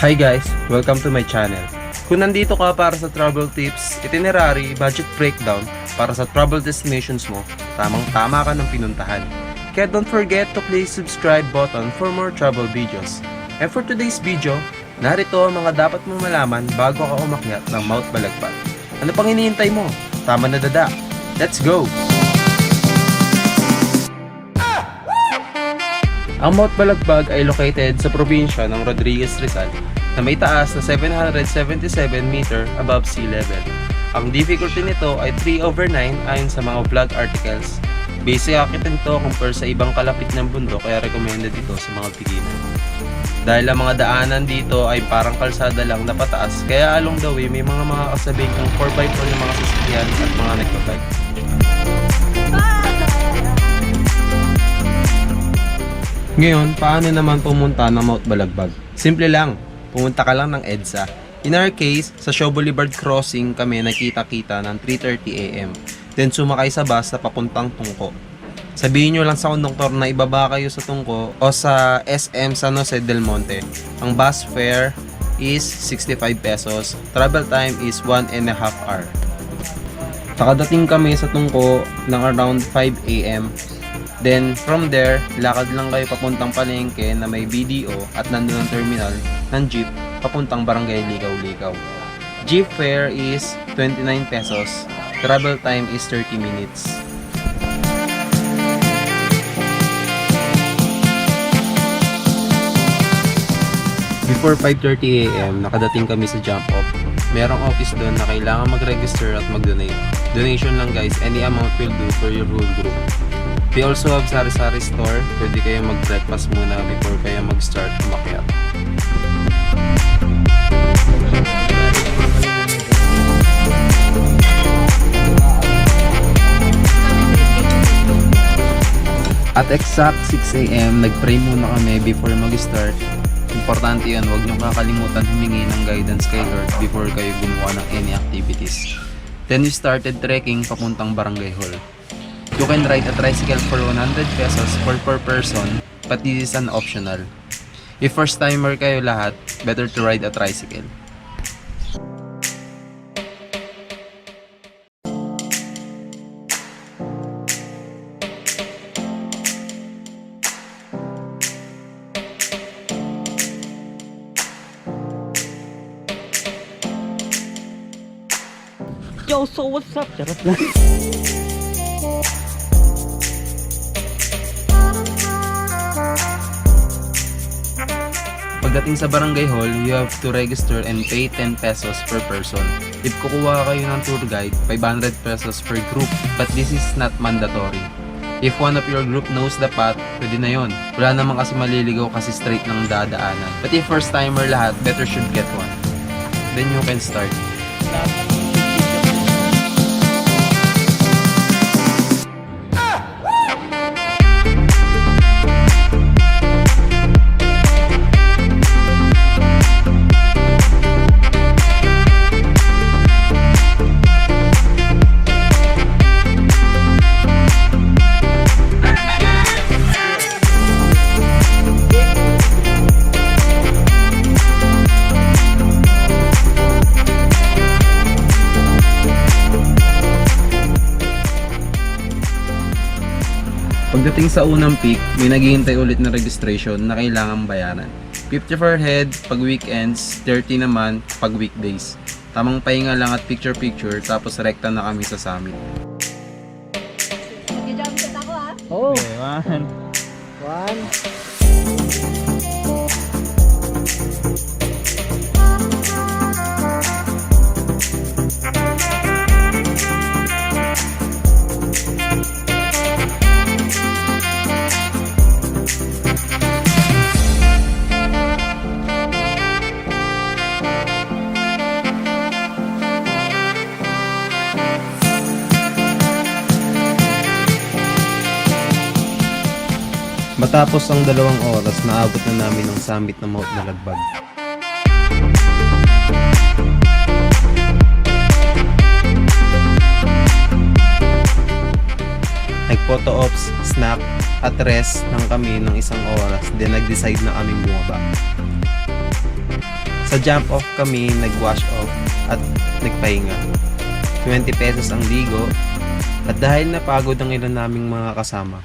Hi guys! Welcome to my channel. Kung nandito ka para sa travel tips, itinerary, budget breakdown para sa travel destinations mo, tamang-tama ka ng pinuntahan. Kaya don't forget to click subscribe button for more travel videos. And for today's video, narito ang mga dapat mong malaman bago ka umakyat ng Mount Balagbag. Ano pang hinihintay mo? Tama na dada! Let's go! Ang Mount Balagbag ay located sa probinsya ng Rodriguez Rizal na may taas na 777 meter above sea level. Ang difficulty nito ay 3/9 ayon sa mga vlog articles. Basic akit nito compare sa ibang kalapit ng bundok kaya recommended ito sa mga beginner. Dahil ang mga daanan dito ay parang kalsada lang na pataas kaya along the way may mga kasabing kang 4x4 ng mga sasakyan at mga nagbabike. Ngayon, paano naman pumunta ng Mount Balagbag? Simple lang, pumunta ka lang ng EDSA. In our case, sa Shaw Boulevard Crossing kami nakita-kita ng 3:30 AM. Then sumakay sa bus na papuntang Tungko. Sabihin nyo lang sa konduktor na ibaba kayo sa Tungko o sa SM San Jose del Monte. Ang bus fare is 65 pesos. Travel time is 1.5 hour. Nakadating kami sa Tungko ng around 5 AM. Then, from there, lakad lang kayo papuntang palengke na may BDO at nandun ang terminal ng jeep papuntang Barangay Licao-Licao. Jeep fare is 29 pesos. Travel time is 30 minutes. Before 5:30 AM, nakadating kami sa jump off. Merong office doon na kailangan mag-register at mag-donate. Donation lang guys, any amount will do for your whole group. They also have sari-sari store. Pwede kayo mag-breakfast muna before kayo mag-start umakyat. At exact 6 AM, nag-pray muna kami before mag-start. Importante yun, huwag nyo kakalimutan humingi ng guidance kay Lord before kayo gumawa ng any activities. Then we started trekking papuntang Barangay Hall. You can ride a tricycle for 100 pesos per person, but this is an optional. If first timer kayo lahat, better to ride a tricycle. Yo, so what's up? Charot lang. Pagdating sa Barangay Hall, you have to register and pay 10 pesos per person. If kukuha kayo ng tour guide, 500 pesos per group, but this is not mandatory. If one of your group knows the path, pwede na yon. Wala naman kasi maliligaw kasi straight lang dadaanan. But if first timer lahat, better should get one. Then you can start. Pagdating sa unang peak, may naghihintay ulit na registration na kailangang bayaran. 50 per head pag weekends, 30 naman pag weekdays. Tamang pahinga lang at picture-picture tapos rekta na kami sa summit. Mag-jump set ako ha? Oh, okay, one. Matapos ang 2 oras, naabot na namin ang summit ng Mount Balagbag. Nag-photo ops, snack, at rest ng kami ng 1 oras, then nag-decide na kaming bumaba. Sa jump off kami, nag-wash off at nagpahinga. 20 pesos ang ligo. At dahil napagod ang ilan naming mga kasama,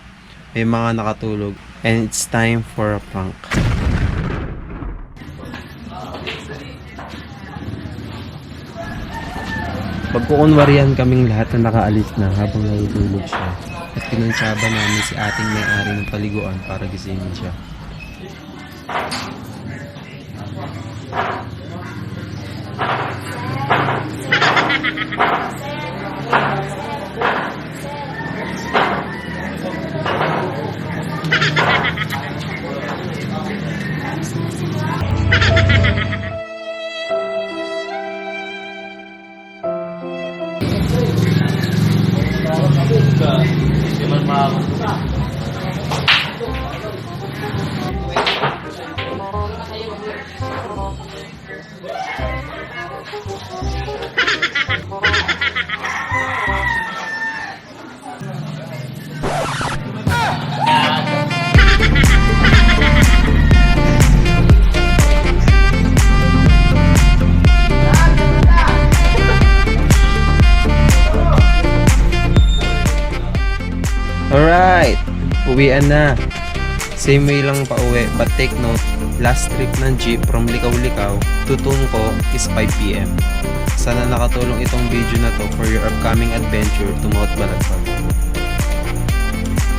may mga nakatulog and it's time for a prank. Pagkukunwarihan kaming lahat na nakaalis na habang natutulog siya at kinuntsaba namin si ating may-ari ng paliguan para gisingin siya. Alright, uwian na. Same way lang pa uwi, but take note, last trip ng jeep from Licao-Licao to Tungko is 5 PM. Sana nakatulong itong video na to for your upcoming adventure to Mount Balagbag.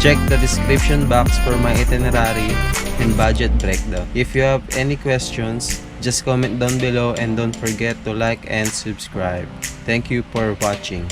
Check the description box for my itinerary and budget breakdown. If you have any questions, just comment down below and don't forget to like and subscribe. Thank you for watching.